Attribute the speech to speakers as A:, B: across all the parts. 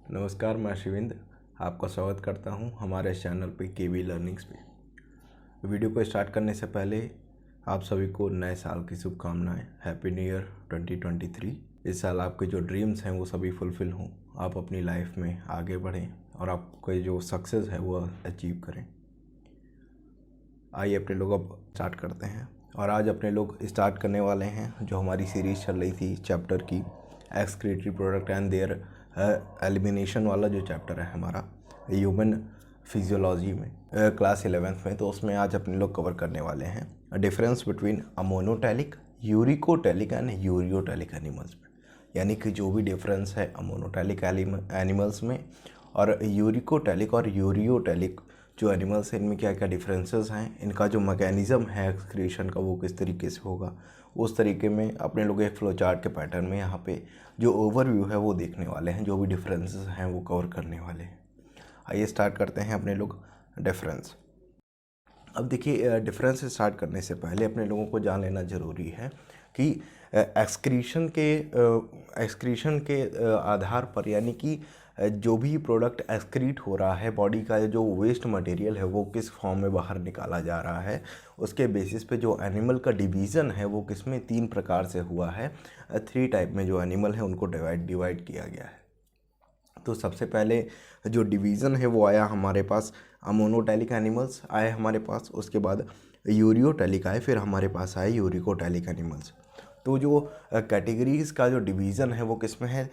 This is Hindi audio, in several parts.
A: नमस्कार, मैं शिविंद आपका स्वागत करता हूं हमारे चैनल पे केवी लर्निंग्स पे। वीडियो को स्टार्ट करने से पहले आप सभी को नए साल की शुभकामनाएं। Happy new year 2023। इस साल आपके जो ड्रीम्स हैं वो सभी फुलफ़िल हों, आप अपनी लाइफ में आगे बढ़ें और आपके जो सक्सेस है वो अचीव करें। आइए अपने लोग अब स्टार्ट करते हैं। और आज अपने लोग स्टार्ट करने वाले हैं जो हमारी सीरीज़ चल रही थी चैप्टर की, excretory product and there elimination वाला जो चैप्टर है हमारा ह्यूमन फिजियोलॉजी में क्लास 11th में। तो उसमें आज अपने लोग कवर करने वाले हैं difference between ammonotelic, uricotelic and ureotelic animals में। यानी कि जो भी डिफरेंस है अमोनोटैलिक एनिमल्स में और यूरिकोटैलिक और यूरियोटैलिक जो एनिमल्स हैं, इनमें क्या क्या डिफरेंसेस हैं, इनका जो मैकेनिज़्म है एक्सक्रीशन का वो किस तरीके से होगा, उस तरीके में अपने लोग एक फ्लो चार्ट के पैटर्न में यहाँ पे जो ओवरव्यू है वो देखने वाले हैं, जो भी डिफरेंसेस हैं वो कवर करने वाले हैं। आइए स्टार्ट करते हैं अपने लोग डिफरेंस। अब देखिए, डिफरेंस स्टार्ट करने से पहले अपने लोगों को जान लेना ज़रूरी है कि एक्सक्रीशन के आधार पर, यानी कि जो भी प्रोडक्ट एक्सक्रीट हो रहा है, बॉडी का जो वेस्ट मटेरियल है वो किस फॉर्म में बाहर निकाला जा रहा है, उसके बेसिस पे जो एनिमल का डिवीज़न है वो किस में 3 प्रकार से हुआ है। 3 टाइप में जो एनिमल है उनको डिवाइड किया गया है। तो सबसे पहले जो डिवीज़न है वो आया हमारे पास, अमोनोटैलिक एनिमल्स आए हमारे पास, उसके बाद यूरियोटैलिक आए, फिर हमारे पास आए यूरिकोटैलिक एनिमल्स। तो जो कैटेगरीज़ का जो डिवीज़न है वो किस में है,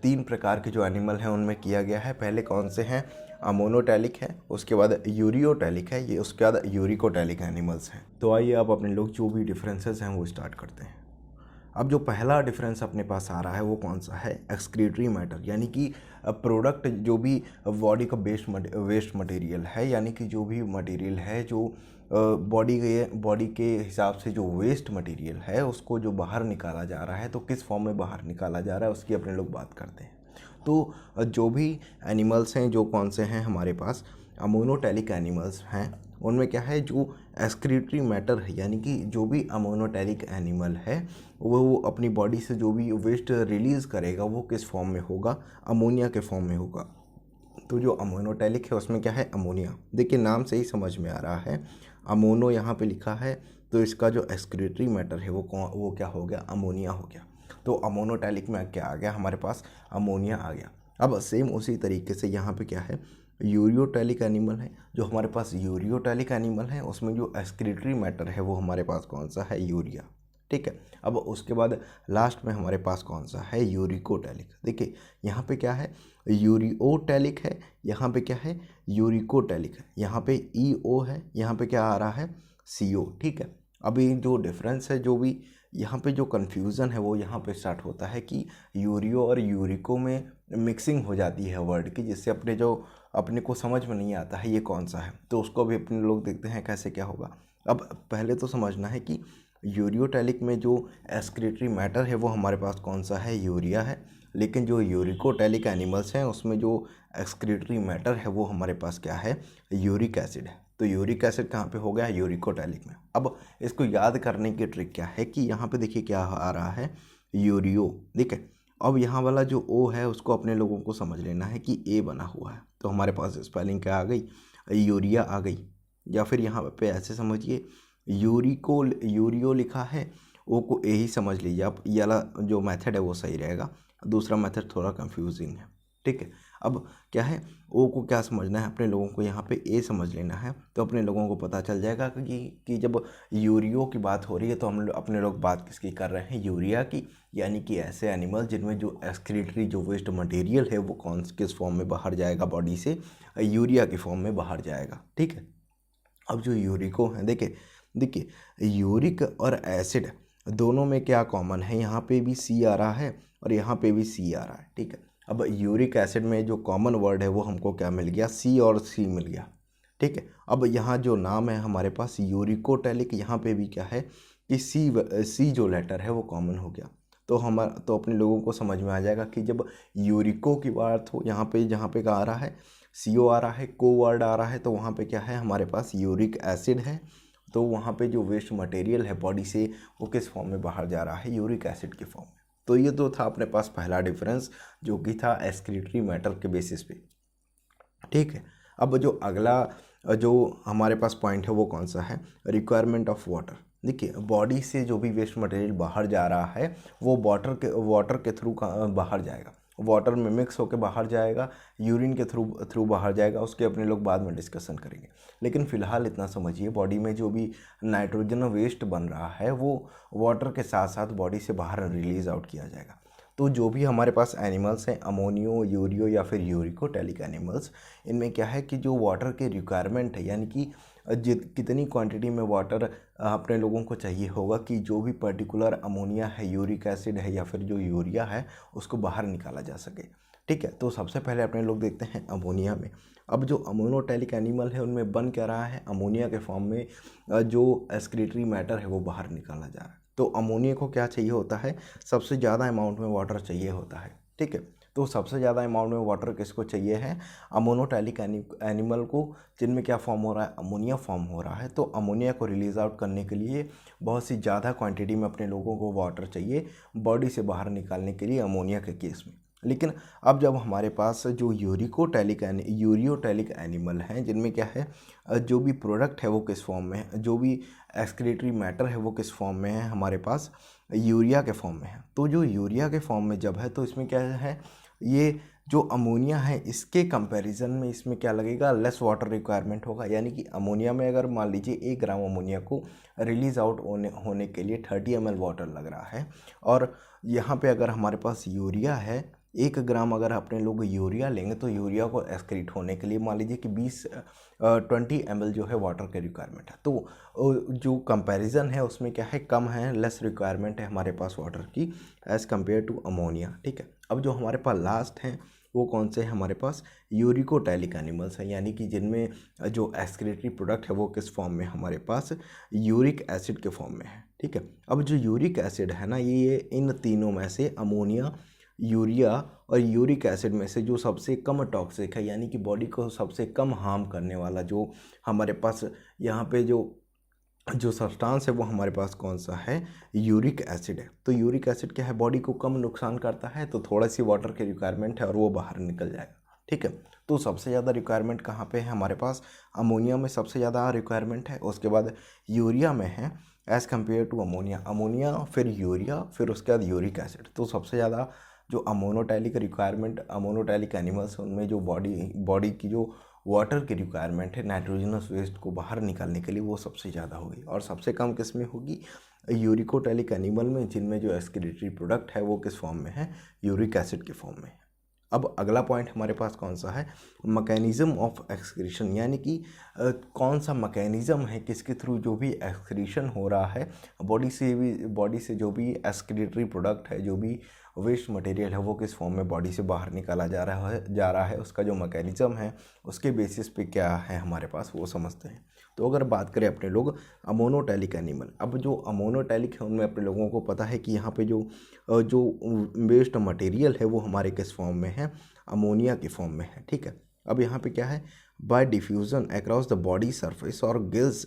A: 3 प्रकार के जो एनिमल हैं उनमें किया गया है। पहले कौन से हैं, अमोनोटैलिक है, उसके बाद यूरियोटैलिक है, ये उसके बाद यूरिकोटैलिक एनिमल्स हैं। तो आइए अब अपने लोग जो भी डिफरेंसेस हैं वो स्टार्ट करते हैं। अब जो पहला डिफरेंस अपने पास आ रहा है वो कौन सा है, एक्सक्रीटरी मैटर, यानी कि प्रोडक्ट जो भी बॉडी का वेस्ट मटेरियल है, यानी कि जो भी मटेरियल है जो बॉडी के हिसाब से जो वेस्ट मटेरियल है उसको जो बाहर निकाला जा रहा है, तो किस फॉर्म में बाहर निकाला जा रहा है उसकी अपने लोग बात करते हैं। तो जो भी एनिमल्स हैं, जो कौन से हैं हमारे पास, अमोनोटैलिक एनिमल्स हैं, उनमें क्या है, जो एक्सक्रीटरी मैटर है, यानी कि जो भी अमोनोटैलिक एनिमल है वो अपनी बॉडी से जो भी वेस्ट रिलीज़ करेगा वो किस फॉर्म में होगा, अमोनिया के फॉर्म में होगा। तो जो अमोनोटैलिक है उसमें क्या है, अमोनिया। देखिए नाम से ही समझ में आ रहा है, अमोनो यहाँ पे लिखा है, तो इसका जो एक्सक्रीटरी मैटर है वो क्या हो गया, अमोनिया हो गया। तो अमोनोटैलिक में क्या आ गया हमारे पास, अमोनिया आ गया। अब सेम उसी तरीके से यहाँ पे क्या है, यूरियोटैलिक एनिमल है। जो हमारे पास यूरियोटैलिक एनिमल है उसमें जो एक्सक्रीटरी मैटर है वो हमारे पास कौन सा है, यूरिया। ठीक है। अब उसके बाद लास्ट में हमारे पास कौन सा है, यूरिकोटैलिक। देखिए यहाँ पे क्या है, यूरियोटैलिक है, यहाँ पे क्या है, यूरिकोटैलिक है, यहाँ पे EO है, यहाँ पे क्या आ रहा है, CO। ठीक है। अभी जो डिफरेंस है, जो भी यहाँ पे जो कन्फ्यूज़न है वो यहाँ पे स्टार्ट होता है कि यूरियो और यूरिको में मिक्सिंग हो जाती है वर्ड की, जिससे अपने को समझ में नहीं आता है ये कौन सा है। तो उसको भी अपने लोग देखते हैं कैसे क्या होगा। अब पहले तो समझना है कि यूरियोटैलिक में जो एक्सक्रीटरी मैटर है वो हमारे पास कौन सा है, यूरिया है। लेकिन जो यूरिकोटैलिक एनिमल्स हैं उसमें जो एक्सक्रीटरी मैटर है वो हमारे पास क्या है, यूरिक एसिड है। तो यूरिक एसिड कहाँ पे हो गया, यूरिकोटैलिक में। अब इसको याद करने की ट्रिक क्या है कि यहाँ पे देखिए क्या आ रहा है, यूरियो। ठीक है। अब यहाँ वाला जो O है उसको अपने लोगों को समझ लेना है कि A बना हुआ है, तो हमारे पास स्पेलिंग क्या आ गई, यूरिया आ गई। या फिर यहाँ पे ऐसे समझिए, यूरियो लिखा है, O को A ही समझ लीजिए आप। ये वाला जो मेथड है वो सही रहेगा, दूसरा मेथड थोड़ा कंफ्यूजिंग है। ठीक है। अब क्या है, O को क्या समझना है अपने लोगों को, यहाँ पे A समझ लेना है। तो अपने लोगों को पता चल जाएगा कि जब यूरियो की बात हो रही है तो अपने लोग बात किसकी कर रहे हैं, यूरिया की। यानी कि ऐसे एनिमल जिनमें जो एक्सक्रीटरी जो वेस्ट मटेरियल है वो किस फॉर्म में बाहर जाएगा, बॉडी से यूरिया की फॉर्म में बाहर जाएगा। ठीक है। अब जो यूरिको है, देखिए यूरिक और एसिड दोनों में क्या कॉमन है, यहाँ पे भी C आ रहा है और यहाँ पे भी C आ रहा है। ठीक है। अब यूरिक एसिड में जो कॉमन वर्ड है वो हमको क्या मिल गया, C और C मिल गया। ठीक है। अब यहाँ जो नाम है हमारे पास यूरिकोटैलिक, यहाँ पे भी क्या है कि C जो लेटर है वो कॉमन हो गया। तो अपने लोगों को समझ में आ जाएगा कि जब यूरिको की बात हो, यहाँ पे जहाँ पे क्या आ रहा है, CO आ रहा है, को वर्ड आ रहा है, तो वहाँ पे क्या है हमारे पास यूरिक एसिड है। तो वहाँ पे जो वेस्ट मटेरियल है बॉडी से वो किस फॉर्म में बाहर जा रहा है, यूरिक एसिड के फॉर्म में। तो ये तो था अपने पास पहला डिफरेंस, जो कि था एक्सक्रीटरी मैटर के बेसिस पे। ठीक है, अब जो अगला जो हमारे पास पॉइंट है वो कौन सा है, रिक्वायरमेंट ऑफ वाटर। देखिए, बॉडी से जो भी वेस्ट मटेरियल बाहर जा रहा है वो वाटर के थ्रू बाहर जाएगा, वाटर में मिक्स होकर बाहर जाएगा, यूरिन के थ्रू बाहर जाएगा, उसके अपने लोग बाद में डिस्कशन करेंगे। लेकिन फिलहाल इतना समझिए, बॉडी में जो भी नाइट्रोजन वेस्ट बन रहा है वो वाटर के साथ साथ बॉडी से बाहर रिलीज आउट किया जाएगा। तो जो भी हमारे पास एनिमल्स हैं, अमोनियो, यूरियो या फिर यूरिकोटैलिक एनिमल्स, इनमें क्या है कि जो वाटर के रिक्वायरमेंट है, यानी कि कितनी क्वांटिटी में वाटर अपने लोगों को चाहिए होगा कि जो भी पर्टिकुलर अमोनिया है, यूरिक एसिड है या फिर जो यूरिया है उसको बाहर निकाला जा सके। ठीक है, तो सबसे पहले अपने लोग देखते हैं अमोनिया में। अब जो अमोनोटैलिक एनिमल है उनमें बन क्या रहा है, अमोनिया के फॉर्म में जो एक्सक्रीटरी मैटर है वो बाहर निकाला जा रहा है। तो अमोनिया को क्या चाहिए होता है, सबसे ज़्यादा अमाउंट में वाटर चाहिए होता है। ठीक है, तो सबसे ज़्यादा अमाउंट में वाटर किसको चाहिए है, अमोनोटैलिक एनिमल को, जिनमें क्या फॉर्म हो रहा है, अमोनिया फॉर्म हो रहा है। तो अमोनिया को रिलीज आउट करने के लिए बहुत सी ज़्यादा क्वांटिटी में अपने लोगों को वाटर चाहिए बॉडी से बाहर निकालने के लिए अमोनिया के केस में। लेकिन अब जब हमारे पास जो यूरियोटैलिक एनिमल हैं, जिनमें क्या है, जो भी प्रोडक्ट है वो किस फॉर्म में है, जो भी एक्सक्रीटरी मैटर है वो किस फॉर्म में है, हमारे पास यूरिया के फॉर्म में है। तो जो यूरिया के फॉर्म में जब है तो इसमें क्या है, ये जो अमोनिया है इसके कंपैरिजन में इसमें क्या लगेगा, लेस वाटर रिक्वायरमेंट होगा। यानी कि अमोनिया में अगर मान लीजिए 1 ग्राम अमोनिया को रिलीज आउट होने के लिए 30 ml वाटर लग रहा है, और यहाँ पे अगर हमारे पास यूरिया है, 1 ग्राम अगर अपने लोग यूरिया लेंगे तो यूरिया को एक्सक्रीट होने के लिए मान लीजिए कि 20 ml जो है वाटर के रिक्वायरमेंट है। तो जो कंपैरिजन है उसमें क्या है, कम है, लेस रिक्वायरमेंट है हमारे पास वाटर की एज़ कम्पेयर टू अमोनिया। ठीक है, अब जो हमारे पास लास्ट हैं वो कौन से हैं, हमारे पास यूरिकोटैलिक एनिमल्स हैं, यानी कि जिनमें जो एक्सक्रीटरी प्रोडक्ट है वो किस फॉर्म में, हमारे पास यूरिक एसिड के फॉर्म में है। ठीक है, अब जो यूरिक एसिड है ना, ये इन तीनों में से अमोनिया, यूरिया और यूरिक एसिड में से जो सबसे कम टॉक्सिक है, यानी कि बॉडी को सबसे कम हार्म करने वाला जो हमारे पास यहाँ पे जो सब्सटेंस है वो हमारे पास कौन सा है, यूरिक एसिड है। तो यूरिक एसिड क्या है, बॉडी को कम नुकसान करता है, तो थोड़ा सी वाटर की रिक्वायरमेंट है और वो बाहर निकल जाएगा। ठीक है, तो सबसे ज़्यादा रिक्वायरमेंट कहाँ पे है, हमारे पास अमोनिया में सबसे ज़्यादा रिक्वायरमेंट है, उसके बाद यूरिया में है एज़ कम्पेयर टू अमोनिया फिर यूरिया, फिर उसके बाद यूरिक एसिड। तो सबसे ज़्यादा जो अमोनोटैलिक एनिमल्स हैं उनमें जो बॉडी की जो वाटर की रिक्वायरमेंट है नाइट्रोजनस वेस्ट को बाहर निकालने के लिए वो सबसे ज़्यादा होगी, और सबसे कम किस में होगी, यूरिकोटैलिक एनिमल में, जिनमें जो एक्सक्रीटरी प्रोडक्ट है वो किस फॉर्म में है, यूरिक एसिड के फॉर्म में है। अब अगला पॉइंट हमारे पास कौन सा है, मैकेनिज्म ऑफ एक्सक्रीशन, यानी कि कौन सा मैकेनिज्म है किसके थ्रू जो भी एक्सक्रीशन हो रहा है बॉडी से जो भी एक्सक्रीटरी प्रोडक्ट है, जो भी वेस्ट मटेरियल है वो किस फॉर्म में बॉडी से बाहर निकाला जा रहा है, उसका जो मैकेनिज्म है उसके बेसिस पे क्या है हमारे पास वो समझते हैं। तो अगर बात करें अपने लोग अमोनोटैलिक एनिमल, अब जो अमोनोटैलिक है उनमें अपने लोगों को पता है कि यहाँ पे जो वेस्ट मटेरियल है वो हमारे किस फॉर्म में है, अमोनिया के फॉर्म में है। ठीक है, अब यहाँ पे क्या है, by diffusion across the body surface और gills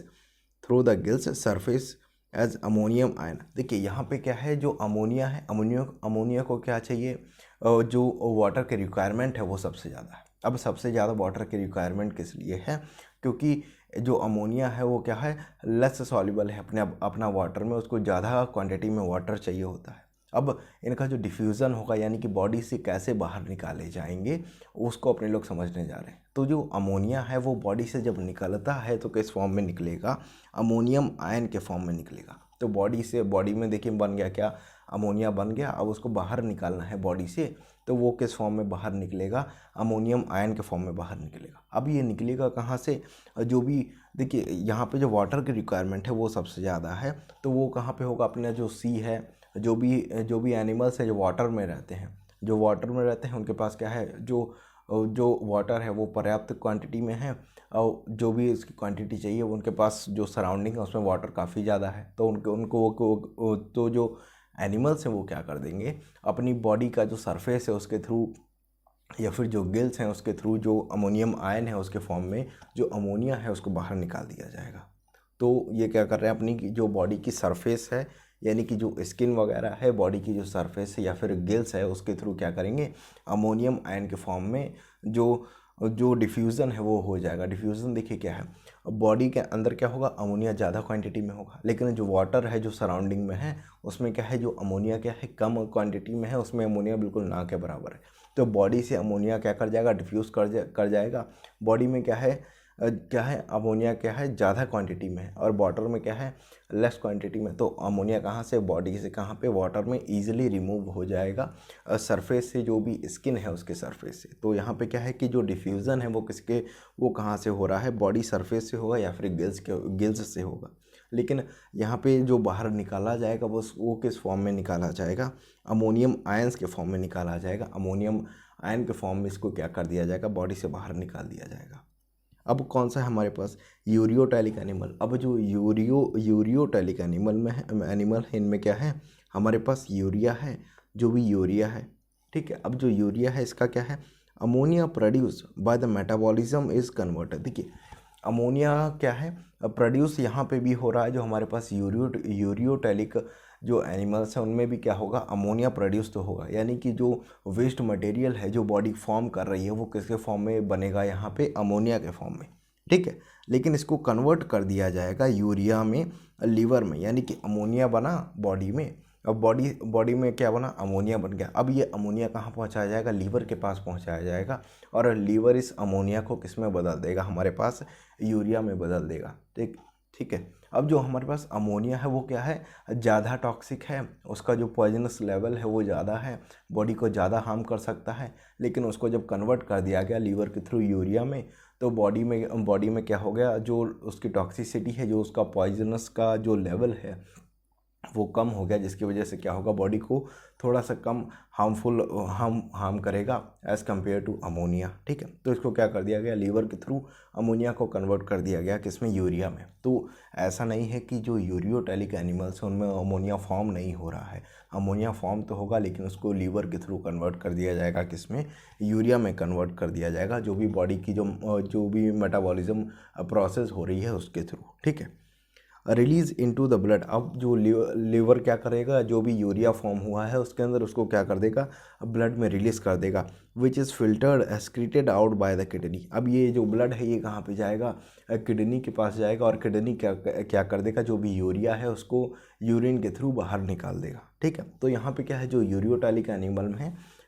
A: through the gills surface as ammonium ion. देखिए यहाँ पे क्या है, जो अमोनिया है, अमोनिया को क्या चाहिए, जो वाटर के रिक्वायरमेंट है वो सबसे ज़्यादा है। अब सबसे ज़्यादा वाटर की रिक्वायरमेंट किस लिए है, क्योंकि जो अमोनिया है वो क्या है, लेस सॉल्युबल है अपना वाटर में, उसको ज़्यादा क्वांटिटी में वाटर चाहिए होता है। अब इनका जो डिफ्यूज़न होगा, यानी कि बॉडी से कैसे बाहर निकाले जाएंगे, उसको अपने लोग समझने जा रहे हैं। तो जो अमोनिया है वो बॉडी से जब निकलता है तो किस फॉर्म में निकलेगा, अमोनियम आयन के फॉर्म में निकलेगा। तो बॉडी में देखिए बन गया क्या, अमोनिया बन गया, अब उसको बाहर निकालना है बॉडी से, तो वो किस फॉर्म में बाहर निकलेगा, अमोनियम आयन के फॉर्म में बाहर निकलेगा। अब ये निकलेगा कहाँ से, जो भी देखिए यहाँ पे जो वाटर की रिक्वायरमेंट है वो सबसे ज़्यादा है, तो वो कहाँ पे होगा, अपना जो सी है, जो भी एनिमल्स है जो वाटर में रहते हैं उनके पास क्या है, जो वाटर है वो पर्याप्त क्वांटिटी में है, और जो भी इसकी क्वांटिटी चाहिए वो उनके पास जो सराउंडिंग है उसमें वाटर काफ़ी ज़्यादा है, तो उनको तो जो एनिमल्स हैं वो क्या कर देंगे, अपनी बॉडी का जो सरफेस है उसके थ्रू या फिर जो गिल्स हैं उसके थ्रू जो अमोनियम आयन है उसके फॉर्म में जो अमोनिया है उसको बाहर निकाल दिया जाएगा। तो ये क्या कर रहे हैं, अपनी जो बॉडी की सरफेस है यानी कि जो स्किन वगैरह है, बॉडी की जो सरफेस है या फिर गिल्स है, उसके थ्रू क्या करेंगे, अमोनियम आयन के फॉर्म में जो जो डिफ्यूज़न है वो हो जाएगा। डिफ्यूज़न देखिए क्या है, बॉडी के अंदर क्या होगा, अमोनिया ज़्यादा क्वांटिटी में होगा, लेकिन जो वाटर है जो सराउंडिंग में है उसमें क्या है, जो अमोनिया क्या है कम क्वांटिटी में है, उसमें अमोनिया बिल्कुल ना के बराबर है। तो बॉडी से अमोनिया क्या कर जाएगा, डिफ्यूज़ कर जाएगा। बॉडी में क्या है अमोनिया क्या है ज़्यादा क्वांटिटी में है, और वाटर में क्या है लेस क्वांटिटी में। तो अमोनिया कहाँ से, बॉडी से कहाँ पे, वाटर में ईजिली रिमूव हो जाएगा सरफेस से, जो भी स्किन है उसके सरफेस से। तो यहाँ पे क्या है कि जो डिफ्यूज़न है वो कहाँ से हो रहा है, बॉडी सरफेस से होगा या फिर गिल्स से होगा। लेकिन यहाँ पे जो बाहर निकाला जाएगा वो किस फॉर्म में निकाला जाएगा, अमोनियम आयंस के फॉर्म में निकाला जाएगा। अमोनियम आयन के फॉर्म में इसको क्या कर दिया जाएगा, बॉडी से बाहर निकाल दिया जाएगा। अब कौन सा है हमारे पास, यूरियोटैलिक एनिमल। अब जो यूरियोटैलिक एनिमल है, इनमें क्या है हमारे पास यूरिया है, जो भी यूरिया है, ठीक है। अब जो यूरिया है इसका क्या है, ammonia produce by the metabolism is converted. देखिए अमोनिया क्या है प्रोड्यूस यहाँ पे भी हो रहा है, जो हमारे पास यूरियोटैलिक जो एनिमल्स हैं उनमें भी क्या होगा, अमोनिया प्रोड्यूस तो होगा। यानी कि जो वेस्ट मटेरियल है जो बॉडी फॉर्म कर रही है वो किसके फॉर्म में बनेगा, यहाँ पे अमोनिया के फॉर्म में, ठीक है। लेकिन इसको कन्वर्ट कर दिया जाएगा यूरिया में, लीवर में, यानी कि अमोनिया बना बॉडी में, अब बॉडी में क्या बना, अमोनिया बन गया। अब ये अमोनिया कहाँ पहुँचाया जाएगा, लीवर के पास पहुँचाया जाएगा, और लीवर इस अमोनिया को किस में बदल देगा, हमारे पास यूरिया में बदल देगा, ठीक है। अब जो हमारे पास अमोनिया है वो क्या है, ज़्यादा टॉक्सिक है, उसका जो पॉइजनस लेवल है वो ज़्यादा है, बॉडी को ज़्यादा हार्म कर सकता है। लेकिन उसको जब कन्वर्ट कर दिया गया लीवर के थ्रू यूरिया में, तो बॉडी में क्या हो गया, जो उसकी टॉक्सिसिटी है, जो उसका पॉइजनस का जो लेवल है वो कम हो गया, जिसकी वजह से क्या होगा, बॉडी को थोड़ा सा कम हार्म करेगा एज़ कम्पेयर टू अमोनिया, ठीक है। तो इसको क्या कर दिया गया, लीवर के थ्रू अमोनिया को कन्वर्ट कर दिया गया किसमें, यूरिया में। तो ऐसा नहीं है कि जो यूरियोटैलिक एनिमल्स हैं उनमें अमोनिया फॉर्म नहीं हो रहा है, अमोनिया फॉर्म तो होगा, लेकिन उसको लीवर के थ्रू कन्वर्ट कर दिया जाएगा किसमें, यूरिया में कन्वर्ट कर दिया जाएगा, जो भी बॉडी की जो भी मेटाबॉलिज्म प्रोसेस हो रही है उसके थ्रू, ठीक है। Release into the blood. अब जो लीवर क्या करेगा, जो भी यूरिया फॉर्म हुआ है उसके अंदर उसको क्या कर देगा, ब्लड में रिलीज़ कर देगा, which is filtered excreted out by the kidney. अब ये जो ब्लड है ये कहाँ पे जाएगा, किडनी के पास जाएगा, और किडनी क्या कर देगा, जो भी यूरिया है उसको यूरिन के थ्रू बाहर निकाल देगा, ठीक है। तो यहाँ पे क्या है, जो यूरियोटैलिक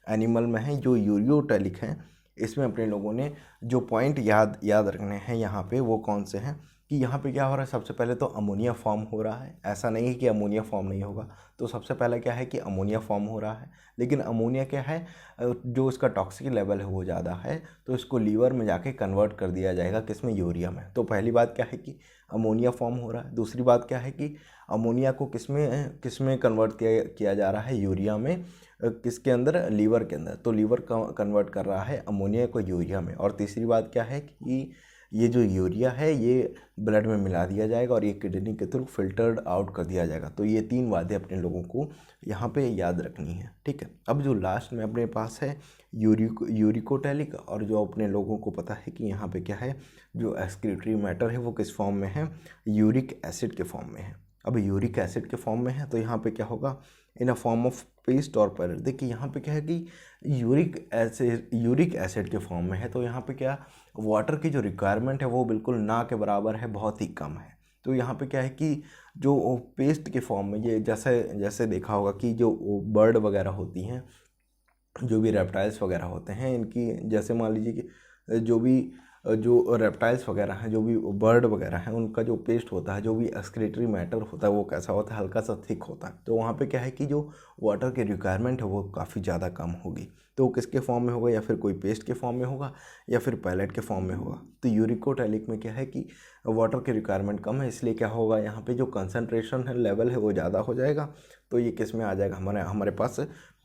A: एनिमल में है जो यूरियोटैलिक है, इसमें अपने लोगों ने जो पॉइंट याद रखने हैं यहाँ पे वो कौन से हैं, कि यहाँ पे क्या हो रहा है, सबसे पहले तो अमोनिया फॉर्म हो रहा है, ऐसा नहीं है कि अमोनिया फॉर्म नहीं होगा। तो सबसे पहले क्या है कि अमोनिया फॉर्म हो रहा है, लेकिन अमोनिया क्या है, जो इसका टॉक्सिक लेवल है वो ज़्यादा है, तो इसको लीवर में जाके कन्वर्ट कर दिया जाएगा किसमें, यूरिया में। तो पहली बात क्या है कि अमोनिया फॉर्म हो रहा है। दूसरी बात क्या है कि अमोनिया को किसमें कन्वर्ट किया जा रहा है, यूरिया में, किसके अंदर, लीवर के अंदर। तो लीवर कन्वर्ट कर रहा है अमोनिया को यूरिया में। और तीसरी बात क्या है कि ये जो यूरिया है ये ब्लड में मिला दिया जाएगा और ये किडनी के थ्रू फिल्टर्ड आउट कर दिया जाएगा। तो ये 3 बातें अपने लोगों को यहाँ पे याद रखनी है, ठीक है। अब जो लास्ट में अपने पास है यूरिकोटैलिक, और जो अपने लोगों को पता है कि यहाँ पे क्या है, जो एक्सक्रीटरी मैटर है वो किस फॉर्म में है, यूरिक एसिड के फॉर्म में है। अब यूरिक एसिड के फॉर्म में है तो यहाँ पे क्या होगा, इन अ फॉर्म ऑफ पेस्ट और पैलेट। देखिए यहाँ पे क्या है कि यूरिक एसिड के फॉर्म में है, तो यहाँ पे क्या, वाटर की जो रिक्वायरमेंट है वो बिल्कुल ना के बराबर है, बहुत ही कम है। तो यहाँ पे क्या है कि जो पेस्ट के फॉर्म में, ये जैसे देखा होगा कि जो बर्ड वगैरह होती हैं, जो भी रेप्टाइल्स वगैरह होते हैं, इनकी जैसे मान लीजिए कि जो रेप्टाइल्स वगैरह हैं, जो भी बर्ड वगैरह हैं, उनका जो पेस्ट होता है, जो भी एक्सक्रीटरी मैटर होता है वो कैसा होता है, हल्का सा थिक होता है। तो वहाँ पे क्या है कि जो वाटर की रिक्वायरमेंट है वो काफ़ी ज़्यादा कम होगी। तो किसके फॉर्म में होगा, या फिर कोई पेस्ट के फॉर्म में होगा या फिर पैलेट के फॉर्म में होगा। तो यूरिकोटैलिक में क्या है कि वाटर की रिक्वायरमेंट कम है, इसलिए क्या होगा, यहाँ पे जो कंसनट्रेशन है, लेवल है वो ज़्यादा हो जाएगा। तो ये किस में आ जाएगा, हमारे पास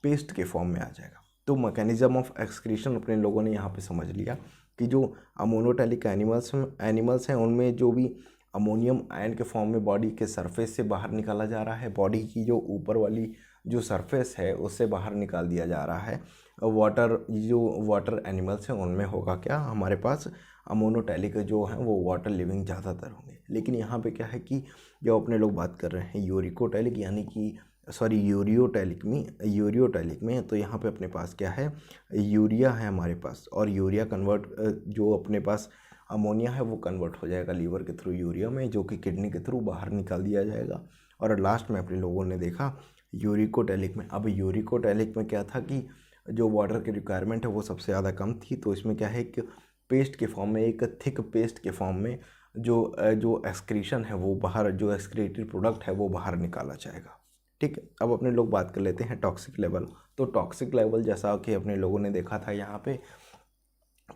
A: पेस्ट के फॉर्म में आ जाएगा। तो मैकेनिज्म ऑफ एक्सक्रीशन अपने लोगों ने यहाँ पे समझ लिया कि जो अमोनोटैलिक एनिमल्स हैं उनमें जो भी अमोनियम आयन के फॉर्म में बॉडी के सरफेस से बाहर निकाला जा रहा है, बॉडी की जो ऊपर वाली जो सरफेस है उससे बाहर निकाल दिया जा रहा है वाटर, जो वाटर एनिमल्स हैं उनमें होगा क्या, हमारे पास अमोनोटैलिक जो हैं वो वाटर लिविंग ज़्यादातर होंगे। लेकिन यहाँ पे क्या है कि जब अपने लोग बात कर रहे हैं यूरिकोटैलिक यानी कि यूरियोटैलिक में, तो यहाँ पे अपने पास क्या है, यूरिया है हमारे पास, और यूरिया कन्वर्ट जो अपने पास अमोनिया है वो कन्वर्ट हो जाएगा लीवर के थ्रू यूरिया में, जो कि किडनी के थ्रू बाहर निकाल दिया जाएगा। और लास्ट में अपने लोगों ने देखा यूरिकोटैलिक में। अब यूरिकोटैलिक में क्या था कि जो वाटर की रिक्वायरमेंट है वो सबसे ज़्यादा कम थी, तो इसमें क्या है कि पेस्ट के फॉर्म में, एक थिक पेस्ट के फॉर्म में जो एक्सक्रीशन है वो बाहर, जो एक्सक्रीटरी प्रोडक्ट है वो बाहर निकाला जाएगा। ठीक है, अब अपने लोग बात कर लेते हैं टॉक्सिक लेवल। तो टॉक्सिक लेवल जैसा कि अपने लोगों ने देखा था यहाँ पे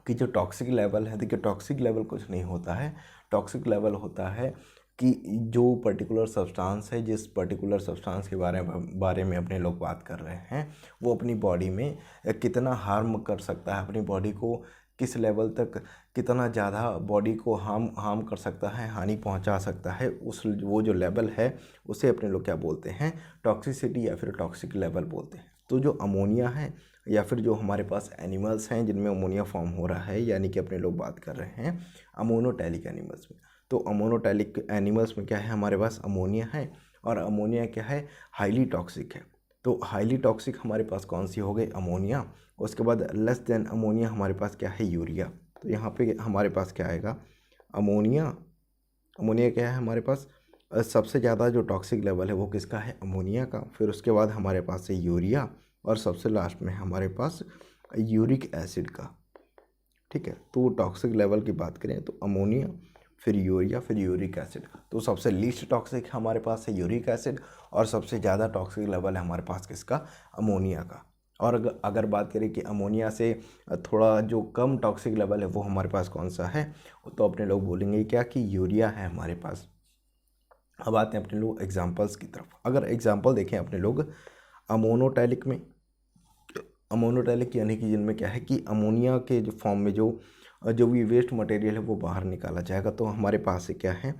A: कि जो टॉक्सिक लेवल है, देखिए टॉक्सिक लेवल कुछ नहीं होता है। टॉक्सिक लेवल होता है कि जो पर्टिकुलर सब्सटेंस है, जिस पर्टिकुलर सब्सटेंस के बारे में अपने लोग बात कर रहे हैं, वो अपनी बॉडी में कितना हार्म कर सकता है, अपनी बॉडी को किस लेवल तक, कितना ज़्यादा बॉडी को हार्म कर सकता है, हानि पहुंचा सकता है, वो जो लेवल है उसे अपने लोग क्या बोलते हैं, टॉक्सिसिटी या फिर टॉक्सिक लेवल बोलते हैं। तो जो अमोनिया है या फिर जो हमारे पास एनिमल्स हैं जिनमें अमोनिया फॉर्म हो रहा है, यानी कि अपने लोग बात कर रहे हैं अमोनोटैलिक एनिमल्स में। तो अमोनोटैलिक एनिमल्स में क्या है, हमारे पास अमोनिया है, और अमोनिया क्या है, हाईली टॉक्सिक है। तो हाईली टॉक्सिक हमारे पास कौन सी हो गई, अमोनिया। उसके बाद लेस देन अमोनिया हमारे पास क्या है, यूरिया। तो यहाँ पे हमारे पास क्या आएगा, अमोनिया। अमोनिया क्या है हमारे पास, सबसे ज़्यादा जो टॉक्सिक लेवल है वो किसका है, अमोनिया का। फिर उसके बाद हमारे पास है यूरिया, और सबसे लास्ट में हमारे पास यूरिक एसिड का। ठीक है, तो टॉक्सिक लेवल की बात करें तो अमोनिया, फिर यूरिया, फिर यूरिक एसिड। तो सबसे लीस्ट टॉक्सिक हमारे पास है यूरिक एसिड, और सबसे ज़्यादा टॉक्सिक लेवल है हमारे पास किसका, अमोनिया का। और अगर बात करें कि अमोनिया से थोड़ा जो कम टॉक्सिक लेवल है वो हमारे पास कौन सा है, तो अपने लोग बोलेंगे क्या कि यूरिया है हमारे पास। अब आते हैं अपने लोग एग्जाम्पल्स की तरफ। अगर एग्जाम्पल देखें अपने लोग अमोनोटैलिक में, अमोनोटैलिक यानी कि जिनमें क्या है कि अमोनिया के जो फॉर्म में जो भी वेस्ट मटेरियल है वो बाहर निकाला जाएगा। तो हमारे पास से क्या है,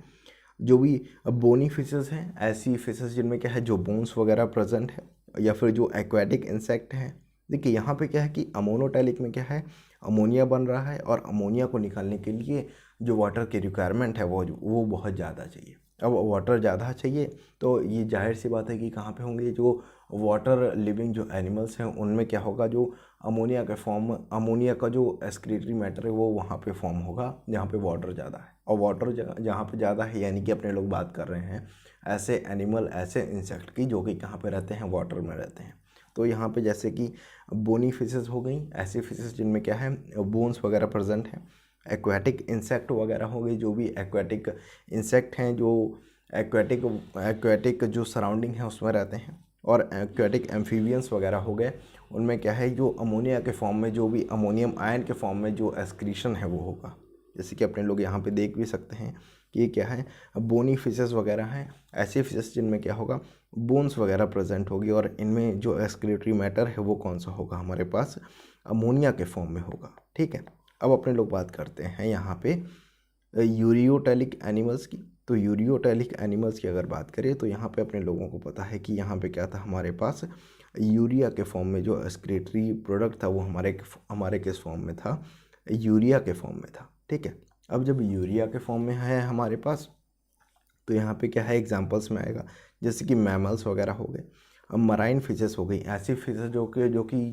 A: जो भी बोनी फिशेस हैं, ऐसी फिशेस जिनमें क्या है जो बोन्स वगैरह प्रेजेंट है, या फिर जो एक्वेटिक इंसेक्ट हैं। देखिए यहाँ पे क्या है कि अमोनोटैलिक में क्या है, अमोनिया बन रहा है, और अमोनिया को निकालने के लिए जो वाटर की रिक्वायरमेंट है वो बहुत ज़्यादा चाहिए। अब वाटर ज़्यादा चाहिए तो ये जाहिर सी बात है कि कहाँ पे होंगे, जो वाटर लिविंग जो एनिमल्स हैं उनमें क्या होगा, जो अमोनिया के फॉर्म, अमोनिया का जो एक्सक्रीटरी मैटर है वो वहाँ पे फॉर्म होगा जहाँ पे वाटर ज़्यादा है। और वाटर जहाँ पे ज़्यादा है, यानी कि अपने लोग बात कर रहे हैं ऐसे एनिमल, ऐसे इंसेक्ट की जो कि कहाँ पे रहते हैं, वाटर में रहते हैं। तो यहाँ पे जैसे कि बोनी फिशेस हो गई, ऐसी फिशेस जिनमें क्या है बोन्स वगैरह प्रेजेंट हैं। एक्वेटिक इंसेक्ट वगैरह हो गई, जो भी एक्वेटिक इंसेक्ट हैं जो एक्वेटिक जो सराउंडिंग है उसमें रहते हैं। और एक्वेटिक एम्फीबियंस वगैरह हो गए, उनमें क्या है जो अमोनिया के फॉर्म में, जो भी अमोनियम आयन के फॉर्म में जो एक्सक्रीशन है वो होगा। जैसे कि अपने लोग यहाँ पे देख भी सकते हैं कि ये क्या है, बोनी फिशेस वगैरह हैं, ऐसे फिशेस जिनमें क्या होगा, बोन्स वगैरह प्रेजेंट होगी, और इनमें जो एक्सक्रीटरी मैटर है वो कौन सा होगा, हमारे पास अमोनिया के फॉर्म में होगा। ठीक है, अब अपने लोग बात करते हैं यहाँ पे यूरियोटैलिक एनिमल्स की। तो यूरियोटैलिक एनिमल्स की अगर बात करें तो यहाँ पे अपने लोगों को पता है कि यहाँ पे क्या था, हमारे पास यूरिया के फॉर्म में जो एक्सक्रीटरी प्रोडक्ट था वो हमारे किस फॉर्म में था, यूरिया के फॉर्म में था। ठीक है, अब जब यूरिया के फॉर्म में है हमारे पास, तो यहाँ पे क्या है, एग्जांपल्स में आएगा जैसे कि मैमल्स वगैरह हो गए, मराइन फिशेस हो गई, ऐसी फिशेस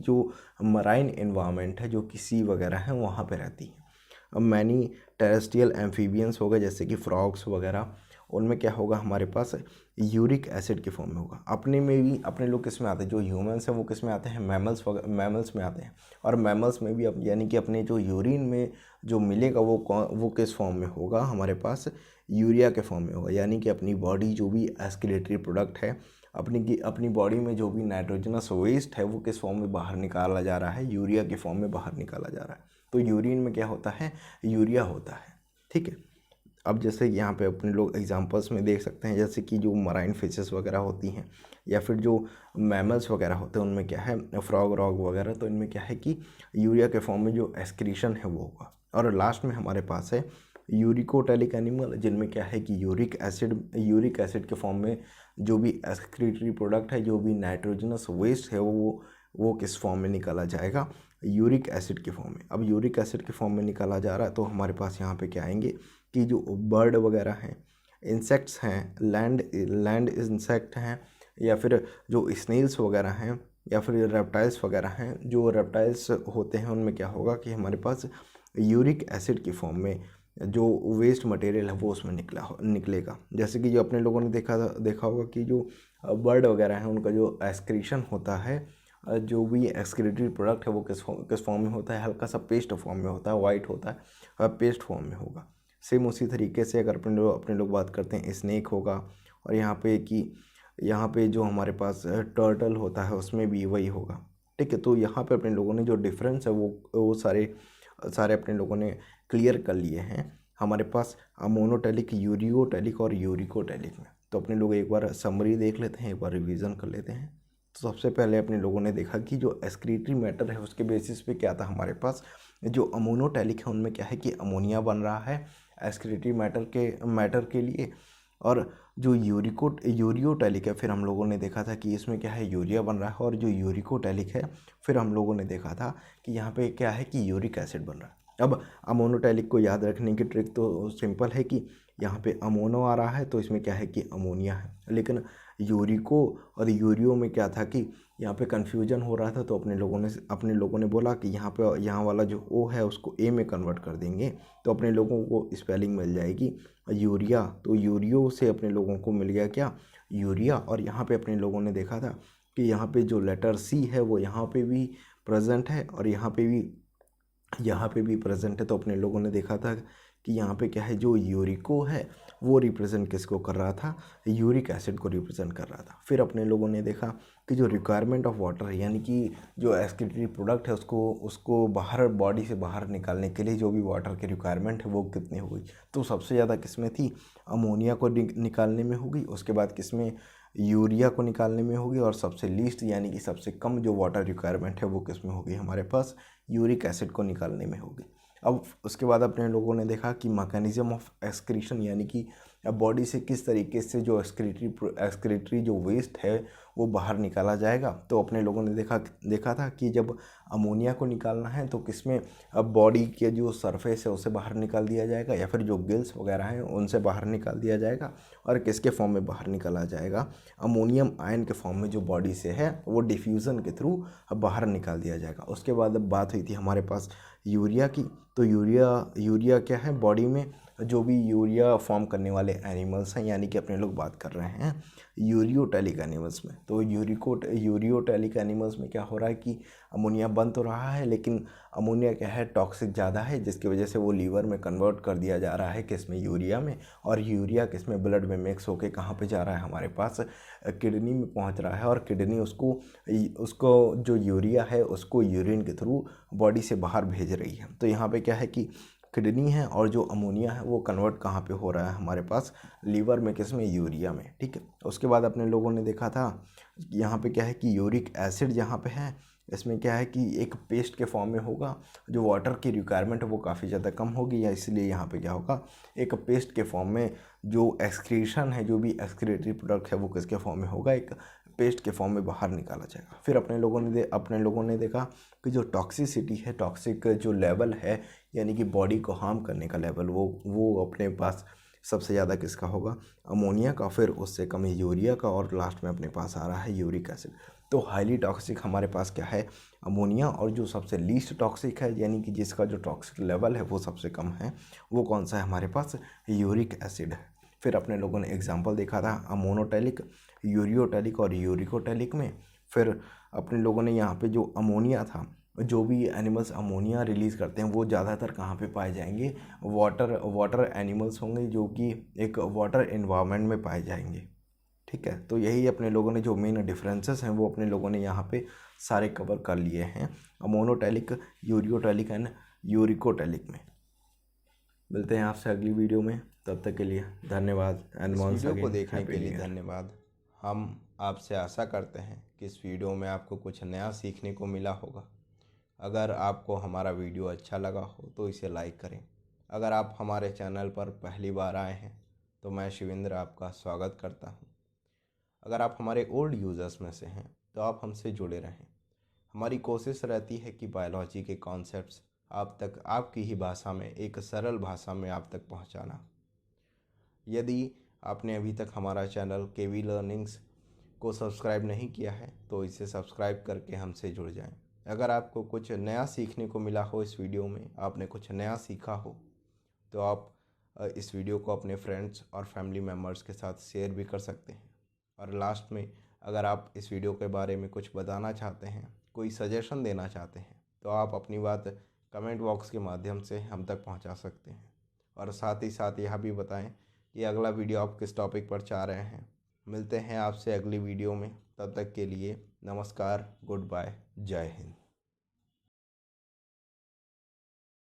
A: जो मराइन इन्वायरमेंट है, जो कि सी वगैरह है वहाँ पे रहती हैं। अब मैनी टेरेस्ट्रियल एम्फीबियंस हो गए जैसे कि फ्रॉग्स वगैरह, उनमें क्या होगा, हमारे पास यूरिक एसिड के फॉर्म में होगा। अपने में भी अपने लोग किस में आते हैं, जो ह्यूमंस हैं वो किस में आते हैं, मैमल्स में आते हैं। और मैमल्स में भी यानी कि अपने जो यूरिन में जो मिलेगा वो किस फॉर्म में होगा, हमारे पास यूरिया के फॉर्म में होगा। यानी कि अपनी बॉडी जो भी एक्सक्रीटरी प्रोडक्ट है, अपनी बॉडी में जो भी नाइट्रोजनस वेस्ट है वो किस फॉर्म में बाहर निकाला जा रहा है, यूरिया के फॉर्म में बाहर निकाला जा रहा है। तो यूरिन में क्या होता है, यूरिया होता है। ठीक है, अब जैसे यहाँ पे अपने लोग एग्जांपल्स में देख सकते हैं, जैसे कि जो मराइन फिशेस वगैरह होती हैं, या फिर जो मैमल्स वगैरह होते हैं, उनमें क्या है, फ्रॉग रॉग वगैरह, तो इनमें क्या है कि यूरिया के फॉर्म में जो एक्सक्रीशन है वो होगा। और लास्ट में हमारे पास है यूरिकोटैलिक एनिमल, जिनमें क्या है कि यूरिक एसिड के फॉर्म में जो भी एक्सक्रीटरी प्रोडक्ट है, जो भी नाइट्रोजनस वेस्ट है वो वो किस फॉर्म में निकाला जाएगा, यूरिक एसिड के फॉर्म में। अब यूरिक एसिड के फॉर्म में निकाला जा रहा है तो हमारे पास यहाँ पे क्या आएंगे कि जो बर्ड वगैरह हैं, इंसेक्ट्स हैं, लैंड इंसेक्ट हैं, या फिर जो स्नेल्स वगैरह हैं, या फिर रेप्टाइल्स वगैरह हैं। जो रेप्टाइल्स होते हैं उनमें क्या होगा कि हमारे पास यूरिक एसिड की फॉर्म में जो वेस्ट मटेरियल है वो उसमें निकलेगा। जैसे कि जो अपने लोगों ने देखा होगा कि जो बर्ड वगैरह हैं उनका जो एक्सक्रीशन होता है, जो भी एक्सक्रीटरी प्रोडक्ट है वो किस फॉर्म में होता है, हल्का सा पेस्ट फॉर्म में होता है, वाइट होता है, पेस्ट फॉर्म में होगा। सेम उसी तरीके से अगर अपने लोग बात करते हैं, स्नेक होगा, और यहाँ पे जो हमारे पास टर्टल होता है उसमें भी वही होगा। ठीक है, तो यहाँ पे अपने लोगों ने जो डिफरेंस है वो सारे अपने लोगों ने क्लियर कर लिए हैं हमारे पास अमोनोटेलिक, यूरियोटेलिक और यूरिकोटेलिक में। तो अपने लोग एक बार समरी देख लेते हैं, एक बार रिवीजन कर लेते हैं। तो सबसे पहले अपने लोगों ने देखा कि जो एक्सक्रीटरी मैटर है उसके बेसिस पे क्या था हमारे पास, जो अमोनोटेलिक है उनमें क्या है कि अमोनिया बन रहा है एक्सक्रीटरी मैटर के लिए, और जो यूरियोटेलिक है फिर हम लोगों ने देखा था कि इसमें क्या है, यूरिया बन रहा है। और जो यूरिकोटेलिक है फिर हम लोगों ने देखा था कि यहाँ पे क्या है कि यूरिक एसिड बन रहा है। अब अमोनोटेलिक को याद रखने की ट्रिक तो सिंपल है कि यहाँ पे अमोनो आ रहा है तो इसमें क्या है कि अमोनिया है, लेकिन यूरिको और यूरियो में क्या था कि यहाँ पे कन्फ्यूजन हो रहा था। तो अपने लोगों ने बोला कि यहाँ वाला जो ओ है उसको ए में कन्वर्ट कर देंगे तो अपने लोगों को स्पेलिंग मिल जाएगी यूरिया। तो यूरियो से अपने लोगों को मिल गया क्या, यूरिया। और यहाँ पे अपने लोगों ने देखा था कि यहाँ पे जो लेटर सी है वो यहाँ पे भी प्रेजेंट है और यहाँ पे भी प्रेजेंट है। तो अपने लोगों ने देखा था कि यहाँ पे क्या है, जो यूरिको है वो रिप्रेजेंट किसको कर रहा था, यूरिक एसिड को रिप्रेजेंट कर रहा था। फिर अपने लोगों ने देखा कि जो रिक्वायरमेंट ऑफ वाटर है, यानी कि जो एक्सक्रीटरी प्रोडक्ट है उसको बाहर, बॉडी से बाहर निकालने के लिए जो भी वाटर की रिक्वायरमेंट है वो कितनी होगी। तो सबसे ज़्यादा किसमें थी, अमोनिया को निकालने में होगी, उसके बाद किसमें, यूरिया को निकालने में होगी, और सबसे लीस्ट यानी कि सबसे कम जो वाटर रिक्वायरमेंट है वो किसमें होगी, हमारे पास यूरिक एसिड को निकालने में होगी। अब उसके बाद अपने लोगों ने देखा कि मैकेनिज्म ऑफ एक्सक्रीशन, यानी कि बॉडी से किस तरीके से जो एक्सक्रीटरी जो वेस्ट है वो बाहर निकाला जाएगा। तो अपने लोगों ने देखा था कि जब अमोनिया को निकालना है तो किसमें, अब बॉडी के जो सरफेस है उसे बाहर निकाल दिया जाएगा, या फिर जो गिल्स वगैरह हैं उनसे बाहर निकाल दिया जाएगा, और किसके फॉर्म में बाहर निकाला जाएगा, अमोनियम आयन के फॉर्म में जो बॉडी से है वो डिफ्यूज़न के थ्रू बाहर निकाल दिया जाएगा। उसके बाद अब बात हुई थी हमारे पास यूरिया की। तो यूरिया क्या है, बॉडी में जो भी यूरिया फॉर्म करने वाले एनिमल्स हैं, यानी कि अपने लोग बात कर रहे हैं यूरियोटेलिक एनिमल्स में। तो यूरियोटेलिक एनिमल्स में क्या हो रहा है कि अमोनिया बन तो रहा है, लेकिन अमोनिया क्या है, टॉक्सिक ज़्यादा है, जिसकी वजह से वो लीवर में कन्वर्ट कर दिया जा रहा है किसमें, यूरिया में। और यूरिया किसमें, ब्लड में मिक्स होकर कहाँ पे जा रहा है, हमारे पास किडनी में पहुँच रहा है, और किडनी उसको जो यूरिया है उसको यूरिन के थ्रू बॉडी से बाहर भेज रही है। तो यहाँ पे क्या है कि किडनी है, और जो अमोनिया है वो कन्वर्ट कहाँ पे हो रहा है, हमारे पास लीवर में, किसमें, यूरिया में। ठीक है, उसके बाद अपने लोगों ने देखा था यहाँ पे क्या है कि यूरिक एसिड जहाँ पे है इसमें क्या है कि एक पेस्ट के फॉर्म में होगा, जो वाटर की रिक्वायरमेंट है वो काफ़ी ज़्यादा कम होगी, या इसलिए यहाँ पे क्या होगा, एक पेस्ट के फॉर्म में जो एक्सक्रीशन है, जो भी एक्सक्रीटरी प्रोडक्ट है वो किसके फॉर्म में होगा, एक पेस्ट के फॉर्म में बाहर निकाला जाएगा। फिर अपने लोगों ने देखा कि जो टॉक्सिसिटी है, टॉक्सिक जो लेवल है, यानी कि बॉडी को हार्म करने का लेवल, वो अपने पास सबसे ज़्यादा किसका होगा, अमोनिया का, फिर उससे कम यूरिया का, और लास्ट में अपने पास आ रहा है यूरिक एसिड। तो हाईली टॉक्सिक हमारे पास क्या है, अमोनिया, और जो सबसे लीस्ट टॉक्सिक है, यानी कि जिसका जो टॉक्सिक लेवल है वो सबसे कम है, वो कौन सा है, हमारे पास यूरिक एसिड है। फिर अपने लोगों ने एग्जाम्पल देखा था अमोनोटेलिक, यूरियोटेलिक और यूरिकोटेलिक में। फिर अपने लोगों ने यहाँ पे जो अमोनिया था, जो भी एनिमल्स अमोनिया रिलीज़ करते हैं वो ज़्यादातर कहाँ पे पाए जाएंगे, वाटर एनिमल्स होंगे, जो कि एक वाटर इन्वायरमेंट में पाए जाएंगे। ठीक है, तो यही अपने लोगों ने जो मेन डिफरेंसेस हैं वो अपने लोगों ने यहाँ पे सारे कवर कर लिए हैं अमोनोटेलिक, यूरियोटेलिक एंड यूरिकोटेलिक में। मिलते हैं आपसे अगली वीडियो में, तब तक के लिए धन्यवाद। एंड वंस
B: वीडियो को
A: अगेन
B: देखने
A: हैप्पी
B: के
A: न्यू
B: लिए
A: ईयर।
B: धन्यवाद। हम आपसे आशा करते हैं कि इस वीडियो में आपको कुछ नया सीखने को मिला होगा। अगर आपको हमारा वीडियो अच्छा लगा हो तो इसे लाइक करें। अगर आप हमारे चैनल पर पहली बार आए हैं तो मैं शिवेंद्र आपका स्वागत करता हूं। अगर आप हमारे ओल्ड यूज़र्स में से हैं तो आप हमसे जुड़े रहें। हमारी कोशिश रहती है कि बायोलॉजी के कॉन्सेप्ट्स आप तक आपकी ही भाषा में, एक सरल भाषा में आप तक पहुंचाना। यदि आपने अभी तक हमारा चैनल केवी लर्निंग्स को सब्सक्राइब नहीं किया है तो इसे सब्सक्राइब करके हमसे जुड़ जाएं। अगर आपको कुछ नया सीखने को मिला हो इस वीडियो में, आपने कुछ नया सीखा हो, तो आप इस वीडियो को अपने फ्रेंड्स और फैमिली मेम्बर्स के साथ शेयर भी कर सकते हैं। और लास्ट में अगर आप इस वीडियो के बारे में कुछ बताना चाहते हैं, कोई सजेशन देना चाहते हैं, तो आप अपनी बात कमेंट बॉक्स के माध्यम से हम तक पहुंचा सकते हैं। और साथ ही साथ यह भी बताएं कि अगला वीडियो आप किस टॉपिक पर चाह रहे हैं। मिलते हैं आपसे अगली वीडियो में, तब तक के लिए नमस्कार, गुड बाय, जय हिंद।